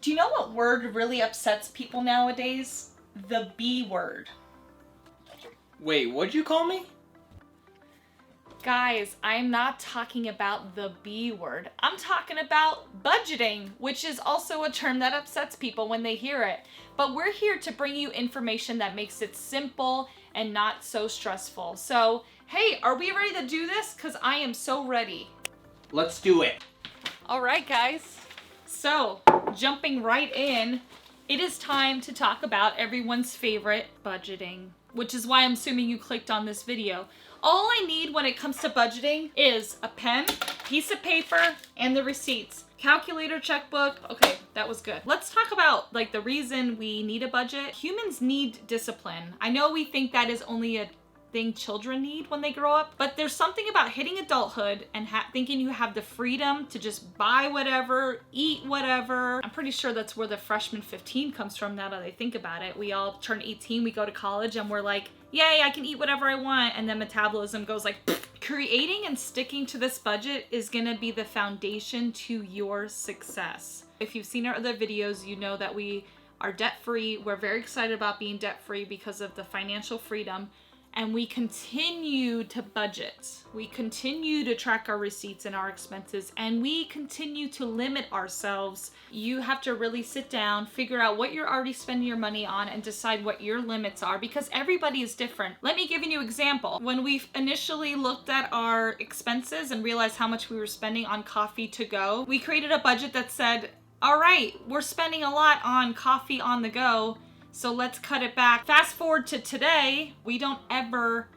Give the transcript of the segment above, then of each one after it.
Do you know what word really upsets people nowadays? The B word. Wait, what'd you call me? Guys, I'm not talking about the B word. I'm talking about budgeting, which is also a term that upsets people when they hear it. But we're here to bring you information that makes it simple and not so stressful. So, hey, are we ready to do this? Because I am so ready. Let's do it. All right, guys. So, jumping right in, it is time to talk about everyone's favorite, budgeting, which is why I'm assuming you clicked on this video. All I need when it comes to budgeting is a pen, piece of paper, and the receipts. Calculator, checkbook. Okay, that was good. Let's talk about like the reason we need a budget. Humans need discipline. I know we think that is only a thing children need when they grow up, but there's something about hitting adulthood and thinking you have the freedom to just buy whatever, eat whatever. I'm pretty sure that's where the freshman 15 comes from now that I think about it. We all turn 18, we go to college, and we're like, yay, I can eat whatever I want, and then metabolism goes like, pfft. Creating and sticking to this budget is gonna be the foundation to your success. If you've seen our other videos, you know that we are debt-free. We're very excited about being debt-free because of the financial freedom. And we continue to budget. We continue to track our receipts and our expenses, and we continue to limit ourselves. You have to really sit down, figure out what you're already spending your money on, and decide what your limits are, because everybody is different. Let me give you an example. When we initially looked at our expenses and realized how much we were spending on coffee to go, we created a budget that said, all right, we're spending a lot on coffee on the go, so let's cut it back. Fast forward to today, we don't ever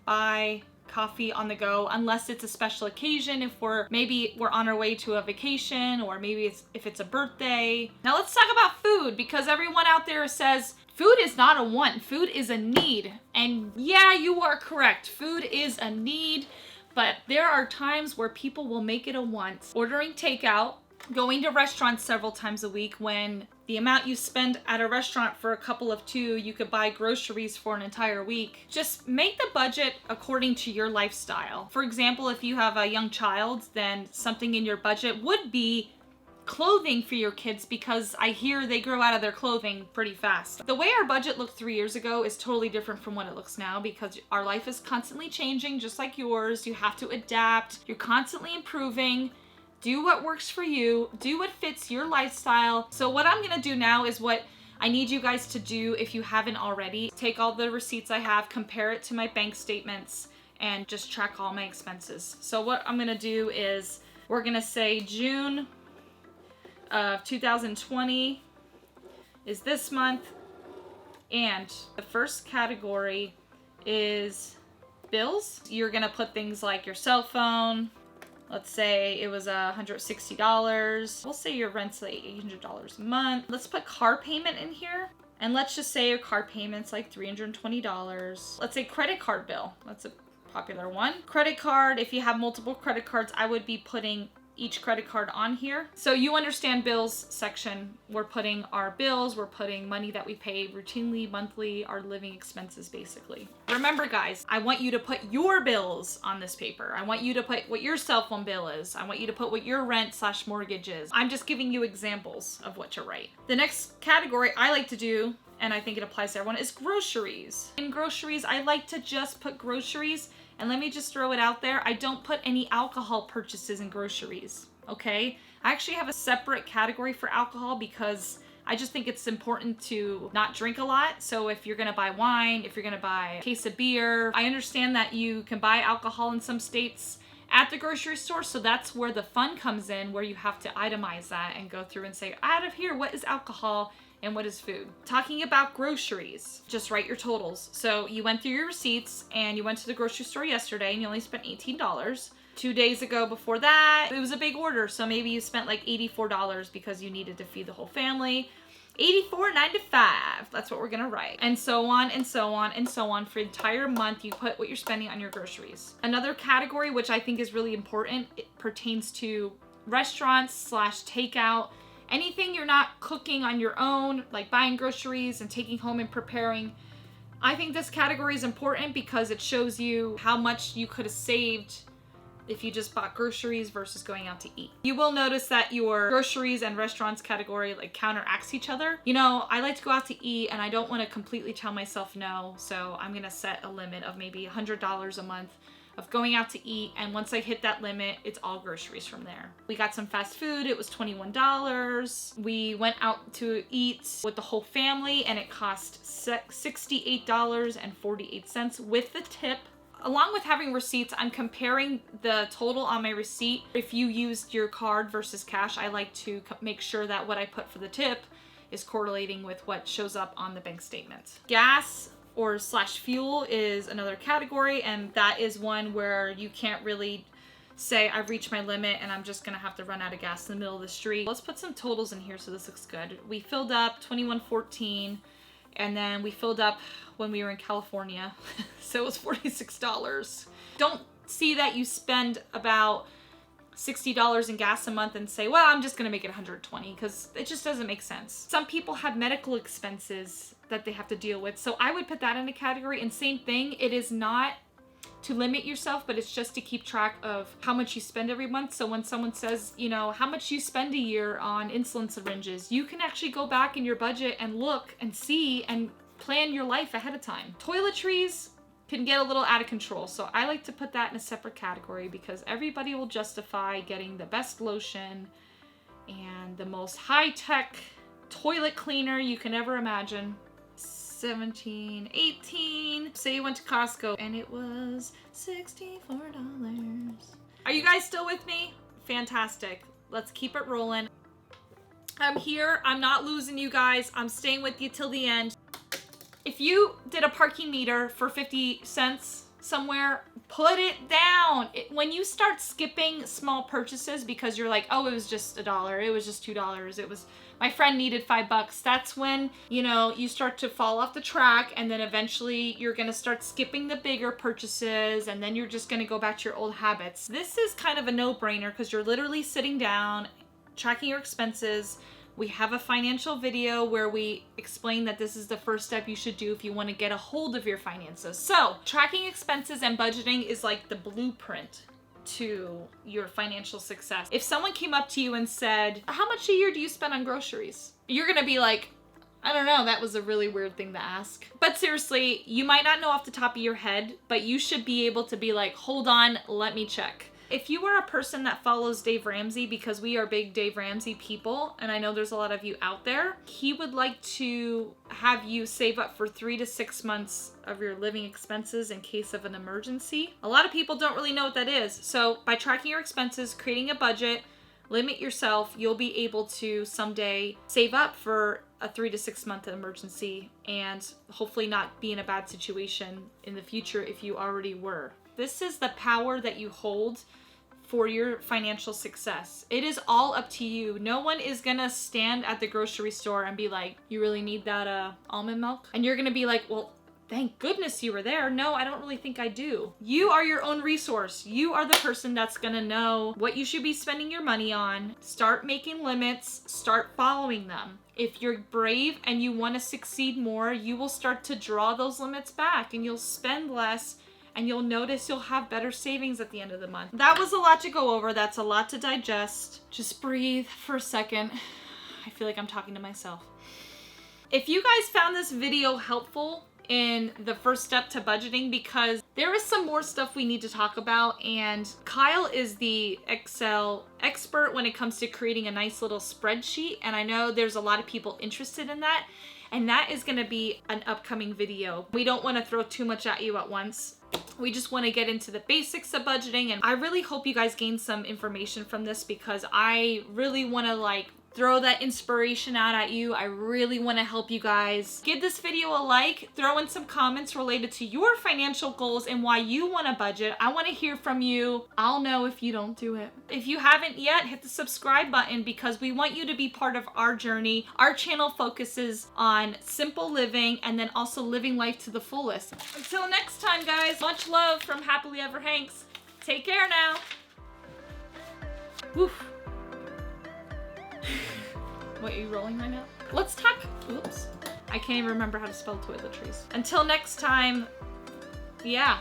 buy coffee on the go unless it's a special occasion, if we're on our way to a vacation, or maybe if it's a birthday. Now let's talk about food, because everyone out there says food is not a want, food is a need. And yeah, you are correct. Food is a need, but there are times where people will make it a want. Ordering takeout, going to restaurants several times a week, when the amount you spend at a restaurant for a couple of two, you could buy groceries for an entire week. Just make the budget according to your lifestyle. For example, if you have a young child, then something in your budget would be clothing for your kids, because I hear they grow out of their clothing pretty fast. The way our budget looked 3 years ago is totally different from what it looks now, because our life is constantly changing, just like yours. You have to adapt. You're constantly improving. Do what works for you. Do what fits your lifestyle. So what I'm gonna do now is what I need you guys to do if you haven't already. Take all the receipts I have, compare it to my bank statements, and just track all my expenses. So what I'm gonna do is, we're gonna say June of 2020 is this month, and the first category is bills. You're gonna put things like your cell phone. Let's say it was $160. We'll say your rent's like $800 a month. Let's put car payment in here. And let's just say your car payment's like $320. Let's say credit card bill. That's a popular one. Credit card, if you have multiple credit cards, I would be putting each credit card on here. So you understand bills section. We're putting our bills, we're putting money that we pay routinely, monthly, our living expenses basically. Remember guys, I want you to put your bills on this paper. I want you to put what your cell phone bill is. I want you to put what your rent/mortgage is. I'm just giving you examples of what to write. The next category I like to do, and I think it applies to everyone, is groceries. In groceries, I like to just put groceries. And let me just throw it out there, I don't put any alcohol purchases in groceries, okay? I actually have a separate category for alcohol, because I just think it's important to not drink a lot. So if you're gonna buy wine, if you're gonna buy a case of beer, I understand that you can buy alcohol in some states at the grocery store, so that's where the fun comes in, where you have to itemize that and go through and say, out of here, what is alcohol? And what is food? Talking about groceries, just write your totals. So you went through your receipts and you went to the grocery store yesterday and you only spent $18. 2 days ago before that, it was a big order. So maybe you spent like $84 because you needed to feed the whole family. $84.95, that's what we're gonna write. And so on and so on and so on. For the entire month, you put what you're spending on your groceries. Another category, which I think is really important, it pertains to restaurants/takeout. Anything you're not cooking on your own, like buying groceries and taking home and preparing. I think this category is important because it shows you how much you could have saved if you just bought groceries versus going out to eat. You will notice that your groceries and restaurants category like counteracts each other. You know, I like to go out to eat and I don't want to completely tell myself no, so I'm gonna set a limit of maybe $100 a month of going out to eat, and once I hit that limit, it's all groceries from there. We got some fast food, it was $21. We went out to eat with the whole family and it cost $68.48 with the tip. Along with having receipts, I'm comparing the total on my receipt. If you used your card versus cash, I like to make sure that what I put for the tip is correlating with what shows up on the bank statement. Gas or slash fuel is another category, and that is one where you can't really say I've reached my limit and I'm just gonna have to run out of gas in the middle of the street. Let's put some totals in here so this looks good. We filled up $21.14, and then we filled up when we were in California, so it was $46. Don't see that you spend about $60 in gas a month and say, well, I'm just gonna make it $120, because it just doesn't make sense. Some people have medical expenses that they have to deal with, so I would put that in a category. And same thing, it is not to limit yourself, but it's just to keep track of how much you spend every month. So when someone says, you know, how much you spend a year on insulin syringes, you can actually go back in your budget and look and see and plan your life ahead of time. Toiletries can get a little out of control, so I like to put that in a separate category because everybody will justify getting the best lotion and the most high-tech toilet cleaner you can ever imagine. 17, 18. Say you went to Costco and it was $64. Are you guys still with me? Fantastic. Let's keep it rolling. I'm here. I'm not losing you guys. I'm staying with you till the end. If you did a parking meter for 50 cents somewhere, put it down. When you start skipping small purchases because you're like, oh, it was just $1, it was just $2, it was, my friend needed $5, that's when, you know, you start to fall off the track, and then eventually you're gonna start skipping the bigger purchases, and then you're just gonna go back to your old habits. This is kind of a no-brainer because you're literally sitting down, tracking your expenses. We have a financial video where we explain that this is the first step you should do if you want to get a hold of your finances. So, tracking expenses and budgeting is like the blueprint to your financial success. If someone came up to you and said, how much a year do you spend on groceries? You're gonna be like, I don't know, that was a really weird thing to ask. But seriously, you might not know off the top of your head, but you should be able to be like, hold on, let me check. If you are a person that follows Dave Ramsey, because we are big Dave Ramsey people, and I know there's a lot of you out there, he would like to have you save up for 3 to 6 months of your living expenses in case of an emergency. A lot of people don't really know what that is. So by tracking your expenses, creating a budget, limit yourself, you'll be able to someday save up for a 3 to 6 month emergency and hopefully not be in a bad situation in the future if you already were. This is the power that you hold for your financial success. It is all up to you. No one is gonna stand at the grocery store and be like, you really need that almond milk? And you're gonna be like, well, thank goodness you were there. No, I don't really think I do. You are your own resource. You are the person that's gonna know what you should be spending your money on. Start making limits, start following them. If you're brave and you wanna succeed more, you will start to draw those limits back and you'll spend less, and you'll notice you'll have better savings at the end of the month. That was a lot to go over. That's a lot to digest. Just breathe for a second. I feel like I'm talking to myself. If you guys found this video helpful in the first step to budgeting, because there is some more stuff we need to talk about, and Kyle is the Excel expert when it comes to creating a nice little spreadsheet, and I know there's a lot of people interested in that, and that is gonna be an upcoming video. We don't wanna throw too much at you at once. We just want to get into the basics of budgeting, and I really hope you guys gain some information from this because I really want to like throw that inspiration out at you. I really want to help you guys. Give this video a like, throw in some comments related to your financial goals and why you want to budget. I want to hear from you. I'll know if you don't do it. If you haven't yet, hit the subscribe button because we want you to be part of our journey. Our channel focuses on simple living and then also living life to the fullest. Until next time, guys, much love from Happily Ever Hanks. Take care now. Woof. What, are you rolling right now? Let's talk. Oops. I can't even remember how to spell toiletries. Until next time, yeah.